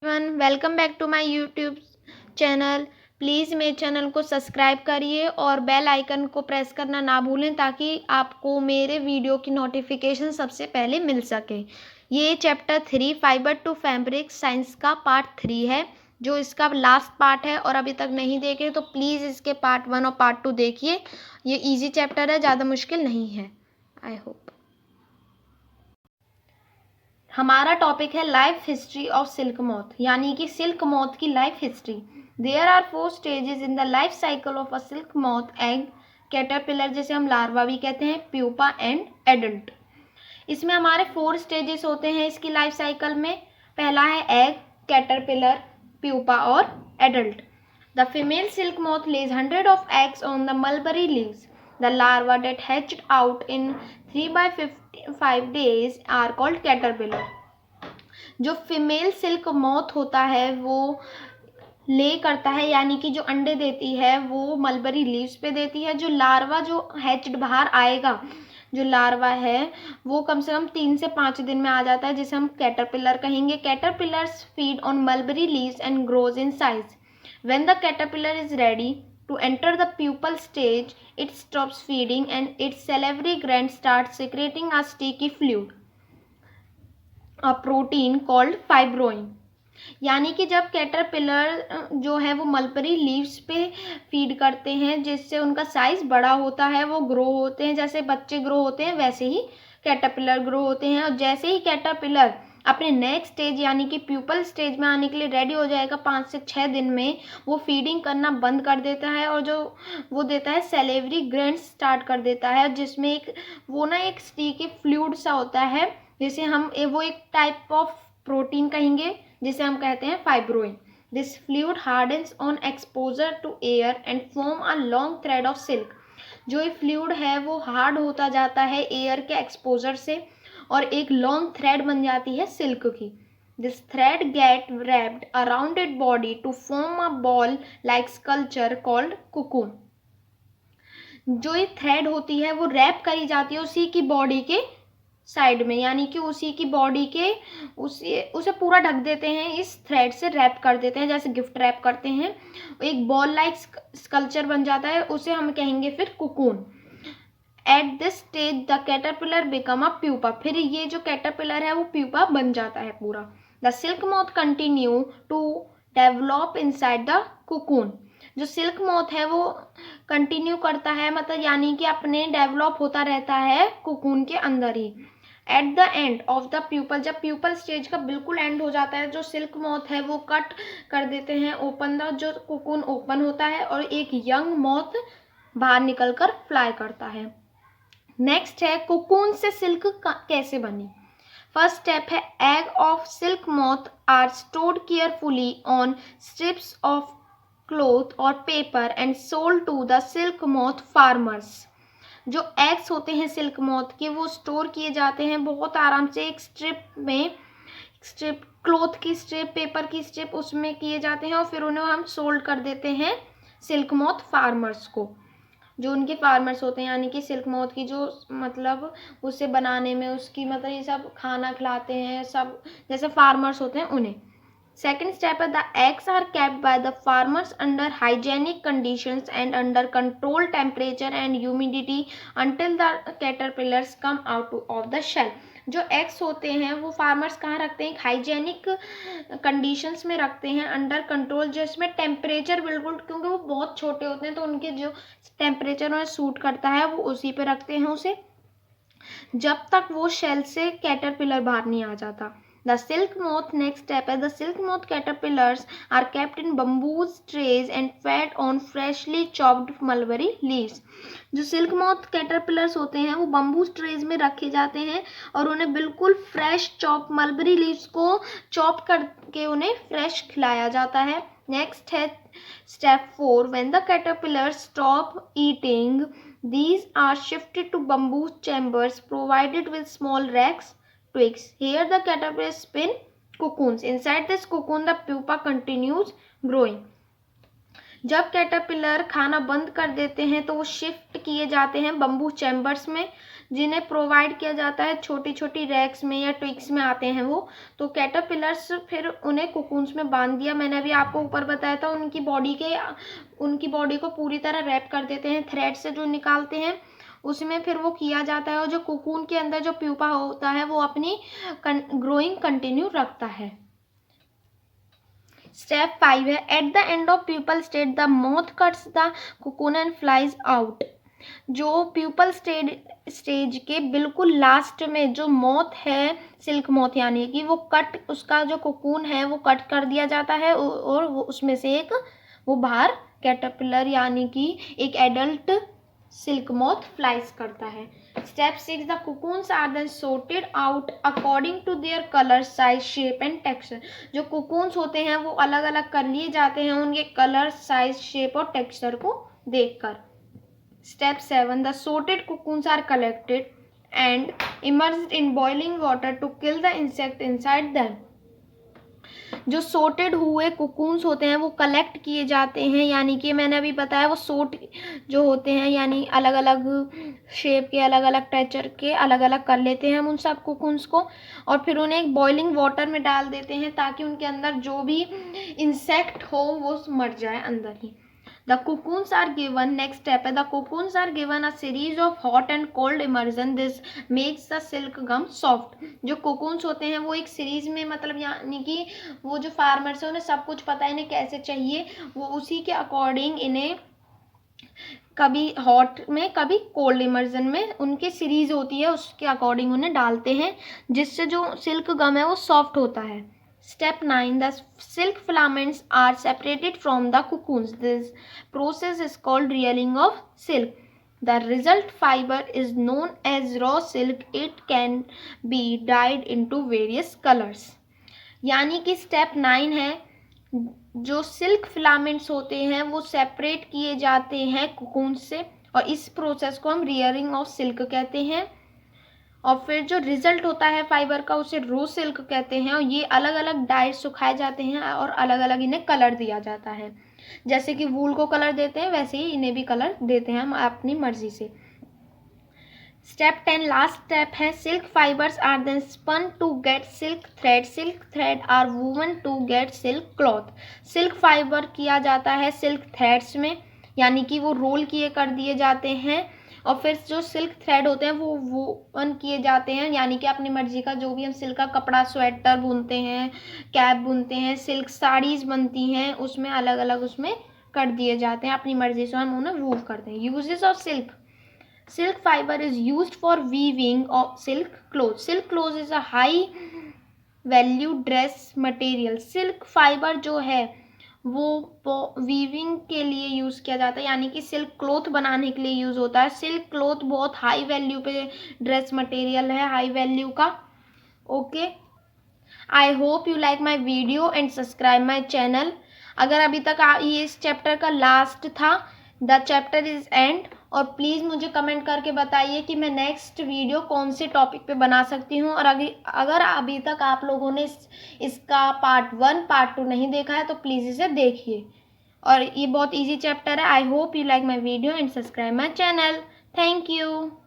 Everyone, welcome back to my YouTube channel. Please मेरे channel को subscribe करिए और बेल आइकन को प्रेस करना ना भूलें ताकि आपको मेरे वीडियो की नोटिफिकेशन सबसे पहले मिल सके। ये chapter 3 fibre to fabric science का पार्ट 3 है, जो इसका लास्ट पार्ट है और अभी तक नहीं देखे तो प्लीज़ इसके पार्ट 1 और पार्ट 2 देखिए। ये इजी चैप्टर है, ज़्यादा मुश्किल नहीं है। I hope. हमारा टॉपिक है life history of silk moth, यानी कि सिल्क मोथ की life history. There are 4 stages in the life cycle of a silk moth: egg, caterpillar जिसे हम लार्वा भी कहते हैं, प्यूपा एंड एडल्ट। इसमें हमारे 4 स्टेजेस होते हैं इसकी लाइफ साइकिल में। पहला है एग, कैटरपिलर, प्यूपा और adult. The female silk moth lays 100 of eggs on the mulberry leaves. The larvae that hatched out in 3 by 5 days are called caterpillar. जो फीमेल सिल्क मोथ होता है वो ले करता है, यानी कि जो अंडे देती है वो मलबरी लीव्स पे देती है। जो लार्वा जो हैच्ड बाहर आएगा, जो लार्वा है वो कम से कम 3 से 5 दिन में आ जाता है, जिसे हम कैटरपिलर कहेंगे। Caterpillars feed on mulberry leaves and grows in size. When the caterpillar is ready to enter the pupal stage, it stops feeding and its salivary glands start secreting a sticky fluid, a protein called fibroin. यानी कि जब caterpillar जो है वो mulberry leaves पे feed करते हैं, जिससे उनका साइज बड़ा होता है, वो ग्रो होते हैं। जैसे बच्चे ग्रो होते हैं वैसे ही कैटरपिलर ग्रो होते हैं। और जैसे ही कैटरपिलर अपने नेक्स्ट स्टेज यानी कि प्यूपल स्टेज में आने के लिए रेडी हो जाएगा 5 से 6 दिन में, वो फीडिंग करना बंद कर देता है और जो वो देता है सेलेवरी ग्रैंड्स स्टार्ट कर देता है, जिसमें एक स्टिकी फ्लूइड सा होता है, जिसे हम वो एक टाइप ऑफ प्रोटीन कहेंगे, जिसे हम कहते हैं fibroin. This fluid hardens on exposure to air and form a long thread of silk. जो ये फ्लूइड है वो हार्ड होता जाता है एयर के एक्सपोजर से और एक लॉन्ग थ्रेड बन जाती है सिल्क की. This thread get wrapped around it body to form a ball like sculpture called cocoon. जो ये थ्रेड होती है वो रैप करी जाती है उसी की बॉडी के साइड में, यानी कि उसी की बॉडी के उसे पूरा ढक देते हैं, इस थ्रेड से रैप कर देते हैं, जैसे गिफ्ट रैप करते हैं। एक बॉल लाइक स्कल्पचर बन जाता है, उसे हम कहेंगे फिर cocoon. At this stage the caterpillar become a pupa. फिर ये जो कैटरपिलर है वो प्यूपा बन जाता है पूरा. The silk moth continue to develop inside the cocoon. जो सिल्क मोथ है वो कंटिन्यू करता है, मतलब यानी कि अपने डेवलप होता रहता है कुकून के अंदर ही. At the end of the pupal, जब प्यूपल स्टेज का बिल्कुल एंड हो जाता है, जो सिल्क मोथ है वो कट कर देते हैं ओपन द, जो कुकून ओपन होता है और एक यंग मोथ बाहर निकलकर फ्लाई करता है. नेक्स्ट है कुकून से सिल्क कैसे बनी. फर्स्ट स्टेप है egg of silk moth are stored carefully on strips of cloth और paper and sold to the silk moth farmers. जो एग्स होते हैं सिल्क मोथ के वो स्टोर किए जाते हैं बहुत आराम से एक स्ट्रिप में, स्ट्रिप क्लॉथ की स्ट्रिप, पेपर की स्ट्रिप, उसमें किए जाते हैं और फिर उन्हें हम सोल्ड कर देते हैं सिल्क मोथ फार्मर्स को. जो उनके फार्मर्स होते हैं, यानी कि सिल्क मोथ की जो मतलब उसे बनाने में उसकी मतलब ये सब खाना खिलाते हैं सब, जैसे फार्मर्स होते हैं उन्हें. Second step is the eggs are kept by the farmers under hygienic conditions and under controlled temperature and humidity until the caterpillars come out of the shell. जो एग्स होते हैं वो फार्मर्स कहाँ रखते हैं, हाइजेनिक कंडीशंस में रखते हैं, अंडर कंट्रोल, जिसमें टेम्परेचर बिल्कुल, क्योंकि वो बहुत छोटे होते हैं तो उनके जो टेम्परेचर उन्हें सूट करता है वो उसी पे रखते हैं उसे, जब तक वो शेल से कैटरपिलर बाहर नहीं आ जाता. The silk moth, next step is the silk moth caterpillars are kept in bamboo trays and fed on freshly chopped mulberry leaves. जो सिल्क मोथ कैटरपिलर्स होते हैं वो बम्बू ट्रेज में रखे जाते हैं और उन्हें बिल्कुल फ्रेश चॉप मलबरी लीव्स को चॉप करके उन्हें फ्रेश खिलाया जाता है. नेक्स्ट है step 4. When the caterpillars stop eating, these are shifted to bamboo chambers provided with small racks, twigs. Here the caterpillar spin cocoons. Inside this cocoon the pupa continues growing. जब caterpillar खाना बंद कर देते हैं तो वो shift किए जाते हैं बम्बू चैम्बर्स में, जिन्हें प्रोवाइड किया जाता है छोटी छोटी रैक्स में या ट्विग्स में आते हैं वो। तो कैटरपिलर्स फिर उन्हें कोकून्स में बांध दिया, मैंने अभी आपको ऊपर बताया था, उनकी बॉडी को पूरी तरह रैप कर देते हैं थ्रेड से जो निकालते हैं, उसमें फिर वो किया जाता है। और जो कोकून के अंदर जो प्यूपा होता है वो अपनी ग्रोइंग कंटिन्यू रखता है। स्टेप 5 है at the end of pupal stage the moth cuts the cocoon and flies out. जो प्यूपल स्टेज के बिल्कुल लास्ट में जो मोथ है, सिल्क मोथ, यानी कि वो उसका जो कोकून है वो कट कर दिया जाता है और वो उसमें से वो बाहर कैटरपिलर यानी कि एक एडल्ट सिल्क मोथ फ्लाइज करता है। Step 6 the cocoons are then sorted out according to their colour, size, shape and texture. जो कोकून्स होते हैं वो अलग अलग कर लिए जाते हैं उनके कलर, साइज, शेप और टेक्सचर को देखकर। Step 7 the sorted cocoons are collected and immersed in boiling water to kill the insect inside them। जो sorted हुए कोकून्स होते हैं वो कलेक्ट किए जाते हैं, यानी कि मैंने अभी बताया वो सोट जो होते हैं यानी अलग अलग शेप के, अलग अलग टेक्सचर के, अलग अलग कर लेते हैं हम उन सब कोकून्स को और फिर उन्हें एक बॉइलिंग वाटर में डाल देते हैं ताकि उनके अंदर जो भी इंसेक्ट हो वो मर जाए अंदर ही। The cocoons are given, next step है the cocoons are given a series of hot and cold immersion, this makes the silk gum soft। जो cocoons होते हैं वो एक सीरीज में, मतलब यानी कि वो जो फार्मर्स है उन्हें सब कुछ पता है इन्हें कैसे चाहिए, वो उसी के अकॉर्डिंग इन्हें कभी हॉट में कभी कोल्ड इमर्जन में उनकी सीरीज होती है उसके अकॉर्डिंग उन्हें डालते हैं, जिससे जो सिल्क गम है वो सॉफ्ट होता है। Step 9 the silk filaments are separated from the cocoons, this process is called reeling of silk। The result fiber is known as raw silk, it can be dyed into various colors। यानी कि step 9 है जो silk filaments होते हैं वो separate किए जाते हैं कोकून से और इस प्रोसेस को हम रियरिंग ऑफ सिल्क कहते हैं। और फिर जो रिजल्ट होता है फाइबर का उसे रो सिल्क कहते हैं और ये अलग अलग डाइट सुखाए जाते हैं और अलग अलग इन्हें कलर दिया जाता है। जैसे कि वूल को कलर देते हैं वैसे ही इन्हें भी कलर देते हैं हम अपनी मर्जी से। स्टेप 10 लास्ट स्टेप है silk fibres are then spun to get silk thread or woven to get silk cloth. Silk fibre किया जाता है सिल्क थ्रेड्स में, यानी कि वो रोल किए कर दिए जाते हैं और फिर जो सिल्क थ्रेड होते हैं वो वूवन किए जाते हैं, यानी कि अपनी मर्जी का जो भी हम सिल्क का कपड़ा, स्वेटर बुनते हैं, कैप बुनते हैं, सिल्क साड़ीज़ बनती हैं, उसमें अलग अलग उसमें कर दिए जाते हैं, अपनी मर्जी से हम उन्हें वूव करते हैं। Uses of silk fiber is used for weaving of silk clothes। silk clothes is a high value dress material। silk fiber जो है वो वीविंग के लिए यूज़ किया जाता है, यानी कि सिल्क क्लॉथ बनाने के लिए यूज़ होता है। सिल्क क्लॉथ बहुत हाई वैल्यू पे ड्रेस मटेरियल है, हाई वैल्यू का। Okay, I hope you like my video and subscribe my channel. अगर अभी तक ये इस चैप्टर का लास्ट था, द चैप्टर इज एंड, और प्लीज़ मुझे कमेंट करके बताइए कि मैं नेक्स्ट वीडियो कौन से टॉपिक पे बना सकती हूँ। और अगर अभी तक आप लोगों ने इसका पार्ट 1 पार्ट 2 नहीं देखा है तो प्लीज़ इसे देखिए, और ये बहुत इजी चैप्टर है। I hope you like my video and subscribe my channel. Thank you.